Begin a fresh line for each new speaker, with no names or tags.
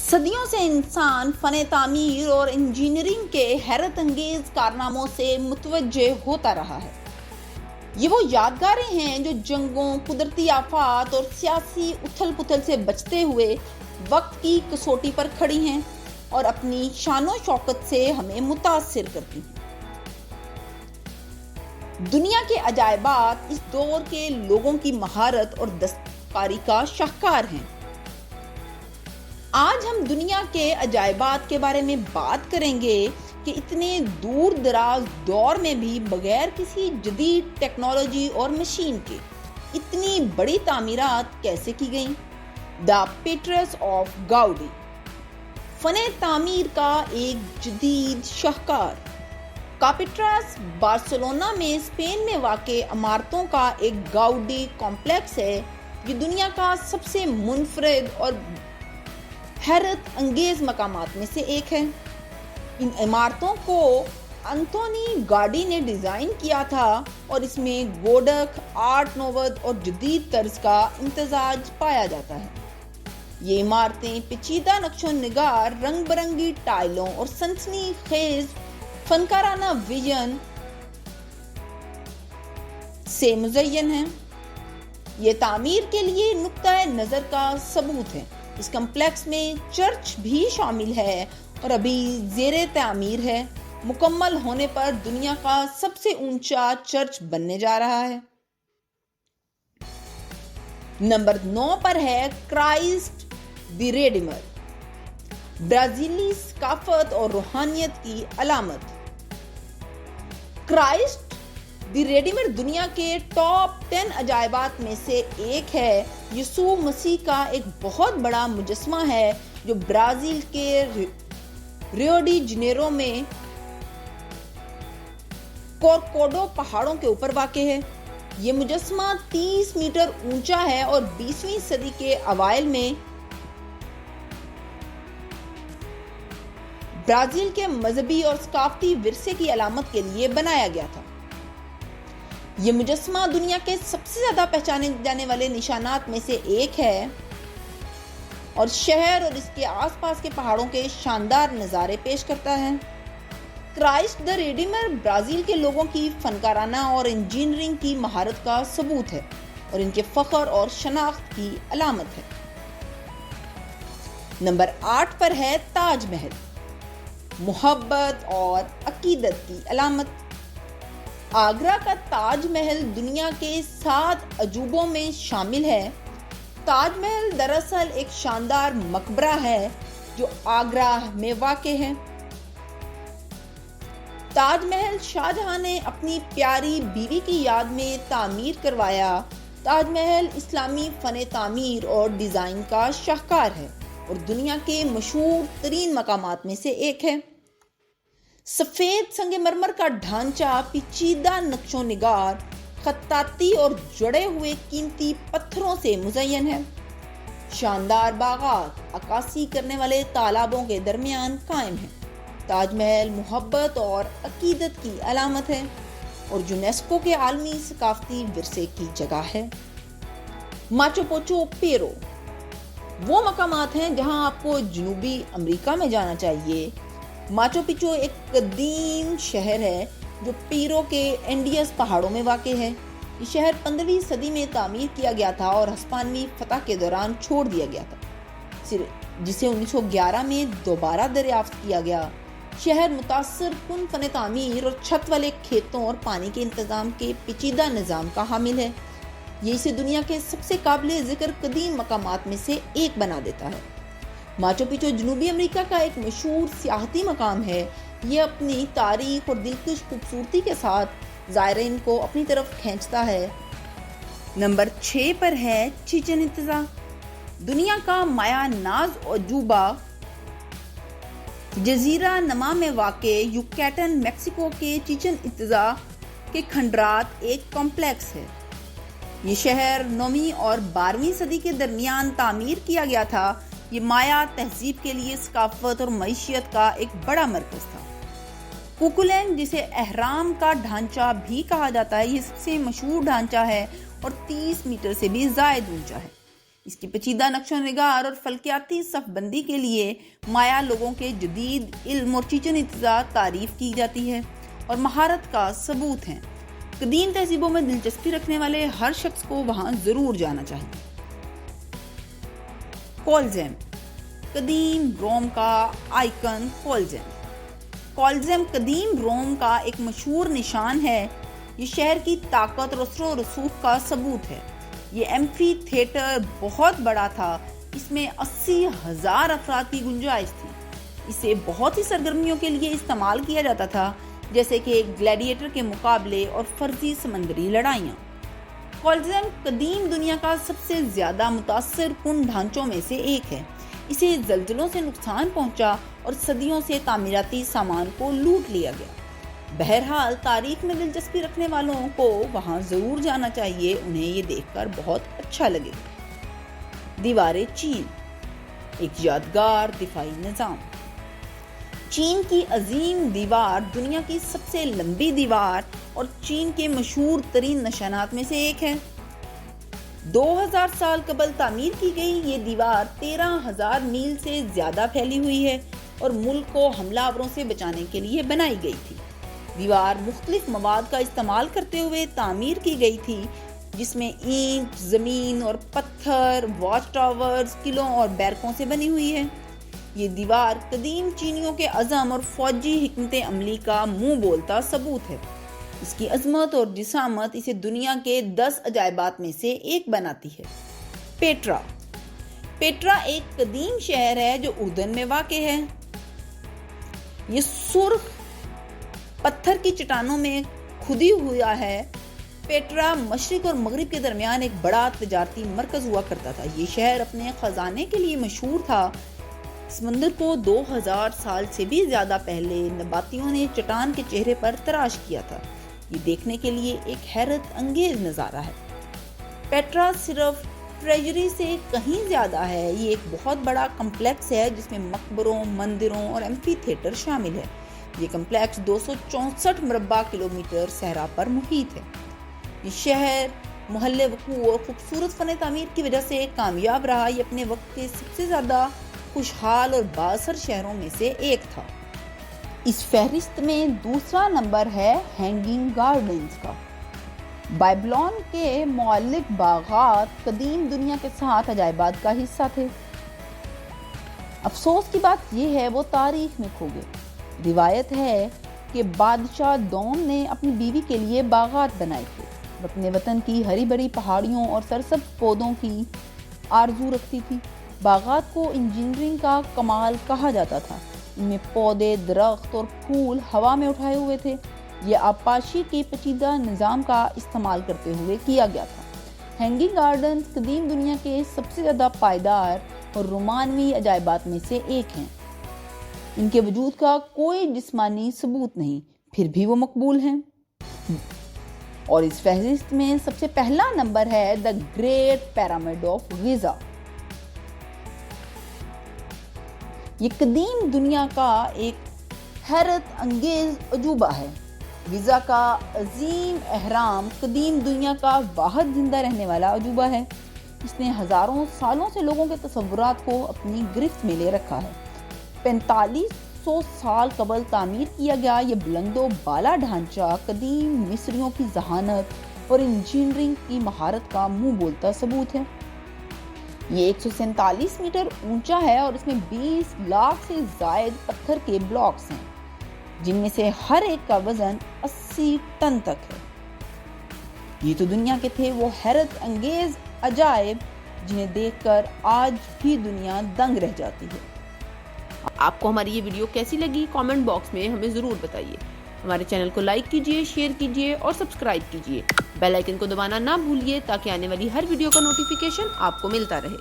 صدیوں سے انسان فن تعمیر اور انجینئرنگ کے حیرت انگیز کارناموں سے متوجہ ہوتا رہا ہے۔ یہ وہ یادگاریں ہیں جو جنگوں، قدرتی آفات اور سیاسی اتھل پتھل سے بچتے ہوئے وقت کی کسوٹی پر کھڑی ہیں اور اپنی شان و شوکت سے ہمیں متاثر کرتی ہیں۔ دنیا کے عجائبات اس دور کے لوگوں کی مہارت اور دستکاری کا شاہکار ہیں۔ آج ہم دنیا کے عجائبات کے بارے میں بات کریں گے کہ اتنے دور دراز دور میں بھی بغیر کسی جدید ٹیکنالوجی اور مشین کے اتنی بڑی تعمیرات کیسے کی گئیں۔ دا پیٹرس آف گاؤڈی، فن تعمیر کا ایک جدید شاہکار۔ کاپیٹراس بارسلونا میں اسپین میں واقع عمارتوں کا ایک گاؤڈی کمپلیکس ہے۔ یہ دنیا کا سب سے منفرد اور حیرت انگیز مقامات میں سے ایک ہے۔ ان عمارتوں کو انتونی گاڈی نے ڈیزائن کیا تھا اور اس میں گوڈک، آرٹ نوو اور جدید طرز کا امتزاج پایا جاتا ہے۔ یہ عمارتیں پیچیدہ نقش و نگار، رنگ برنگی ٹائلوں اور سنسنی خیز فنکارانہ ویژن سے مزین ہیں۔ یہ تعمیر کے لیے نقطۂ نظر کا ثبوت ہے۔ اس کمپلیکس میں چرچ بھی شامل ہے اور ابھی زیر تعمیر ہے۔ مکمل ہونے پر دنیا کا سب سے اونچا چرچ بننے جا رہا ہے۔ نمبر 9 پر ہے کرائسٹ دی ریڈیمر، برازیلی ثقافت اور روحانیت کی علامت۔ کرائسٹ دی ریڈیمر دنیا کے ٹاپ 10 عجائبات میں سے ایک ہے۔ یسوع مسیح کا ایک بہت بڑا مجسمہ ہے جو برازیل کے ریو ڈی جنیرو میں کورکوڈو پہاڑوں کے اوپر واقع ہے۔ یہ مجسمہ 30 میٹر اونچا ہے اور 20ویں صدی کے اوائل میں برازیل کے مذہبی اور ثقافتی ورثے کی علامت کے لیے بنایا گیا تھا۔ یہ مجسمہ دنیا کے سب سے زیادہ پہچانے جانے والے نشانات میں سے ایک ہے اور شہر اور اس کے آس پاس کے پہاڑوں کے شاندار نظارے پیش کرتا ہے۔ کرائسٹ دی ریڈیمر برازیل کے لوگوں کی فنکارانہ اور انجینئرنگ کی مہارت کا ثبوت ہے اور ان کے فخر اور شناخت کی علامت ہے۔ نمبر 8 پر ہے تاج محل، محبت اور عقیدت کی علامت۔ آگرہ کا تاج محل دنیا کے 7 عجوبوں میں شامل ہے۔ تاج محل دراصل ایک شاندار مقبرہ ہے جو آگرہ میں واقع ہے۔ تاج محل شاہ جہاں نے اپنی پیاری بیوی کی یاد میں تعمیر کروایا۔ تاج محل اسلامی فن تعمیر اور ڈیزائن کا شاہکار ہے اور دنیا کے مشہور ترین مقامات میں سے ایک ہے۔ سفید سنگ مرمر کا ڈھانچہ پیچیدہ نقش و نگار، خطاطی اور جڑے ہوئے قیمتی پتھروں سے مزین ہے۔ شاندار باغات عکاسی کرنے والے تالابوں کے درمیان قائم ہیں۔ تاج محل محبت اور عقیدت کی علامت ہے اور یونیسکو کے عالمی ثقافتی ورثے کی جگہ ہے۔ ماچو پچو پیرو، وہ مقامات ہیں جہاں آپ کو جنوبی امریکہ میں جانا چاہیے۔ ماچو پچو ایک قدیم شہر ہے جو پیرو کے اینڈیز پہاڑوں میں واقع ہے۔ یہ شہر 15ویں صدی میں تعمیر کیا گیا تھا اور ہسپانوی فتح کے دوران چھوڑ دیا گیا تھا، جسے 1911 میں دوبارہ دریافت کیا گیا۔ شہر متاثر کن فن تعمیر اور چھت والے کھیتوں اور پانی کے انتظام کے پیچیدہ نظام کا حامل ہے۔ یہ اسے دنیا کے سب سے قابل ذکر قدیم مقامات میں سے ایک بنا دیتا ہے۔ ماچو پچو جنوبی امریکہ کا ایک مشہور سیاحتی مقام ہے۔ یہ اپنی تاریخ اور دلکش خوبصورتی کے ساتھ زائرین کو اپنی طرف کھینچتا ہے۔ نمبر 6 پر ہے چیچن اطزا، دنیا کا مایا ناز عجوبہ۔ جزیرہ نما میں واقع یوکیٹن میکسیکو کے چیچن اطزا کے کھنڈرات ایک کمپلیکس ہے۔ یہ شہر 9ویں اور 12ویں صدی کے درمیان تعمیر کیا گیا تھا۔ یہ مایا تہذیب کے لیے ثقافت اور معیشت کا ایک بڑا مرکز تھا۔ کوکولین، جسے اہرام کا ڈھانچہ بھی کہا جاتا ہے، یہ سب سے مشہور ڈھانچہ ہے اور 30 میٹر سے بھی زائد اونچا ہے۔ اس کی پیچیدہ نقش و نگار اور فلکیاتی صف بندی کے لیے مایا لوگوں کے جدید علم اور چیچن امتزاج تعریف کی جاتی ہے اور مہارت کا ثبوت ہیں۔ قدیم تہذیبوں میں دلچسپی رکھنے والے ہر شخص کو وہاں ضرور جانا چاہیے۔ کولزیم، قدیم روم کا آئیکن کولزیم قدیم روم کا ایک مشہور نشان ہے۔ یہ شہر کی طاقت اور اثر و رسوخ کا ثبوت ہے۔ یہ ایمفی تھیٹر بہت بڑا تھا، اس میں 80,000 افراد کی گنجائش تھی۔ اسے بہت سی سرگرمیوں کے لیے استعمال کیا جاتا تھا، جیسے کہ گلیڈیٹر کے مقابلے اور فرضی سمندری لڑائیاں۔ کولزیم قدیم دنیا کا سب سے زیادہ متاثر کن ڈھانچوں میں سے ایک ہے۔ اسے زلزلوں سے نقصان پہنچا اور صدیوں سے تعمیراتی سامان کو لوٹ لیا گیا۔ بہرحال تاریخ میں دلچسپی رکھنے والوں کو وہاں ضرور جانا چاہیے، انہیں یہ دیکھ کر بہت اچھا لگے گا۔ دیوار چین، ایک یادگار دفاعی نظام۔ چین کی عظیم دیوار دنیا کی سب سے لمبی دیوار اور چین کے مشہور ترین نشانات میں سے ایک ہے۔ 2000 سال قبل تعمیر کی گئی یہ دیوار 13,000 میل سے زیادہ پھیلی ہوئی ہے اور ملک کو حملہ آوروں سے بچانے کے لیے بنائی گئی تھی۔ دیوار مختلف مواد کا استعمال کرتے ہوئے تعمیر کی گئی تھی، جس میں اینٹ، زمین اور پتھر، واچ ٹاورز، قلعوں اور بیرکوں سے بنی ہوئی ہے۔ یہ دیوار قدیم چینیوں کے عزم اور فوجی حکمت عملی کا منہ بولتا ثبوت ہے۔ اس کی عظمت اور جسامت اسے دنیا کے 10 عجائبات میں سے ایک بناتی ہے۔ پیٹرا ایک قدیم شہر ہے جو اردن میں واقع ہے۔ یہ سرخ پتھر کی چٹانوں میں کھدی ہوا ہے۔ پیٹرا مشرق اور مغرب کے درمیان ایک بڑا تجارتی مرکز ہوا کرتا تھا۔ یہ شہر اپنے خزانے کے لیے مشہور تھا۔ سمندر کو 2000 سال سے بھی زیادہ پہلے نباتیوں نے چٹان کے چہرے پر تراش کیا تھا۔ یہ دیکھنے کے لیے ایک حیرت انگیز نظارہ ہے۔ پیٹرا صرف ٹریجری سے کہیں زیادہ ہے۔ یہ ایک بہت بڑا کمپلیکس ہے جس میں مقبروں، مندروں اور ایمفی تھیٹر شامل ہے۔ یہ کمپلیکس 264 مربع کلومیٹر صحرا پر محیط ہے۔ یہ شہر محل وقوع اور خوبصورت فن تعمیر کی وجہ سے کامیاب رہا۔ یہ اپنے وقت کے سب سے زیادہ خوشحال اور بااثر شہروں میں سے ایک تھا۔ اس فہرست میں دوسرا نمبر ہے ہینگنگ گارڈنز کا۔ بائبلون کے معلق باغات قدیم دنیا کے 7 عجائبات کا حصہ تھے۔ افسوس کی بات یہ ہے وہ تاریخ میں کھو گئے۔ روایت ہے کہ بادشاہ دوم نے اپنی بیوی کے لیے باغات بنائے تھے۔ وہ اپنے وطن کی ہری بھری پہاڑیوں اور سرسبز پودوں کی آرزو رکھتی تھی۔ باغات کو انجینئرنگ کا کمال کہا جاتا تھا۔ ان میں پودے، درخت اور پھول ہوا میں اٹھائے ہوئے تھے۔ یہ آبپاشی کے پیچیدہ نظام کا استعمال کرتے ہوئے کیا گیا تھا۔ ہینگنگ گارڈنز قدیم دنیا کے سب سے زیادہ پائیدار اور رومانوی عجائبات میں سے ایک ہیں۔ ان کے وجود کا کوئی جسمانی ثبوت نہیں، پھر بھی وہ مقبول ہیں۔ اور اس فہرست میں سب سے پہلا نمبر ہے the great pyramid of Gaza. یہ قدیم دنیا کا ایک حیرت انگیز عجوبہ ہے۔ غزہ کا عظیم اہرام قدیم دنیا کا واحد زندہ رہنے والا عجوبہ ہے۔ اس نے ہزاروں سالوں سے لوگوں کے تصورات کو اپنی گرفت میں لے رکھا ہے۔ 4500 سال قبل تعمیر کیا گیا یہ بلند و بالا ڈھانچہ قدیم مصریوں کی ذہانت اور انجینئرنگ کی مہارت کا منہ بولتا ثبوت ہے۔ یہ 147 میٹر اونچا ہے اور اس میں 20 لاکھ سے زائد پتھر کے بلاکس ہیں، جن میں سے ہر ایک کا وزن 80 ٹن تک ہے۔ یہ تو دنیا کے تھے وہ حیرت انگیز عجائب جنہیں دیکھ کر آج بھی دنیا دنگ رہ جاتی ہے۔
آپ کو ہماری یہ ویڈیو کیسی لگی کامنٹ باکس میں ہمیں ضرور بتائیے۔ ہمارے چینل کو لائک کیجیے، شیئر کیجیے اور سبسکرائب کیجیے۔ بیل آئیکن کو دبانا نہ بھولیے تاکہ آنے والی ہر ویڈیو کا نوٹیفیکیشن آپ کو ملتا رہے۔